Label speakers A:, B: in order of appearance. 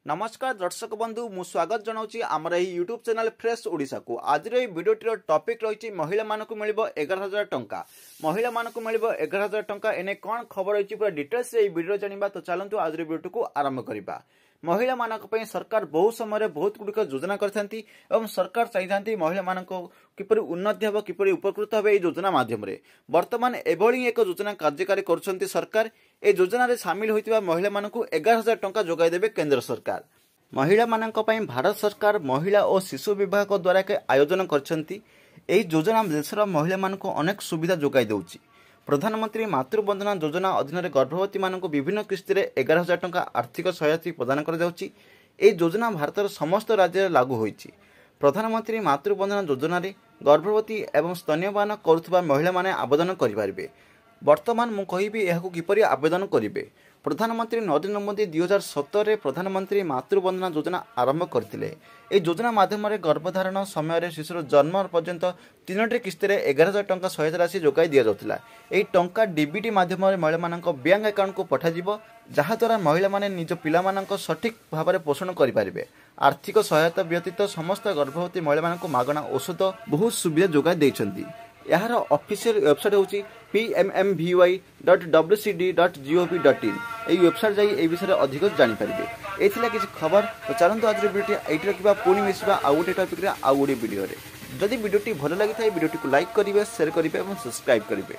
A: नमस्कार दर्शक बंधु मु स्वागत जनाऊँ आमर यही यूट्यूब चैनल फ्रेश ओडिशा को आज भिडियो टॉपिक रही महिला मानक मिल 11,000 टंका महिला मानक मिल 11,000 टंका एने कौन खबर रही पूरा डिटेल्स वीडियो जाना तो चलतु आज वीडियो को आरंभ करवा। महिला मानक पई सरकार बहुत समय बहुत गुड़िक योजना करथांती एवं सरकार चाहिए महिला मानक किपरि उन्नति हेब किपरि उपकृत हेबे योजना माध्यम रे वर्तमान एभली एक योजना कार्यकारी करुछंती सरकार। ए योजना रे शामिल होइतिबा महिला मानक 11,000 टंका जोगाई देबे केंद्र सरकार। महिला मानक पई भारत सरकार महिला और शिशु विभाग द्वारा के आयोजन करछंती। एही योजना देशर महिला मानक अनेक सुविधा जोगाई देउची। प्रधानमंत्री मातृवंदना योजना अधीन गर्भवती मानक विभिन्न किस्ती में 11,000 टंका आर्थिक सहायता प्रदान कर योजना भारतर समस्त राज्य लागू होईची। प्रधानमंत्री मातृवंदना योजना रे गर्भवती एवं स्तन्यपान करुवा महिला माने आवेदन करें। वर्तमान मु कहिबी एहाकु किपरि आवेदन करेंगे। प्रधानमंत्री नरेंद्र मोदी 2017 प्रधानमंत्री मातृवंदना योजना आरंभ करथिले। ए योजना माध्यम गर्भधारण समय शिशुर जन्म पर्यंत 3टी किस्ती में 11,000 टंका सहायता राशि जोगाई दि जाउथिला। एही टंका डीबीटी माध्यम महिला मानक बैंक अकाउंट को पठाजिबो, जहाद्वारा महिला माने निज पिला मानक सठिक भाव में पोषण करें। आर्थिक सहायता व्यतीत समस्त गर्भवती महिला मानक मागणा औषध बहुत सुविधा जोगाई देइछंती। यार ऑफिशियल वेबसाइट होची pmmvy.wcd.gov.in। এই वेबसाइट जाई ए विषय अधिक जानि परिबे। एथिला किछि खबर तो चलंतु आज वीडियो एइट रखिबा पुनी मिसबा आ गोटे टॉपिक रे आ गोटे वीडियो रे। जदि वीडियोटी भलो लागि थाए वीडियोटी को लाइक करिवे, शेयर करिवे और सब्सक्राइब करिवे।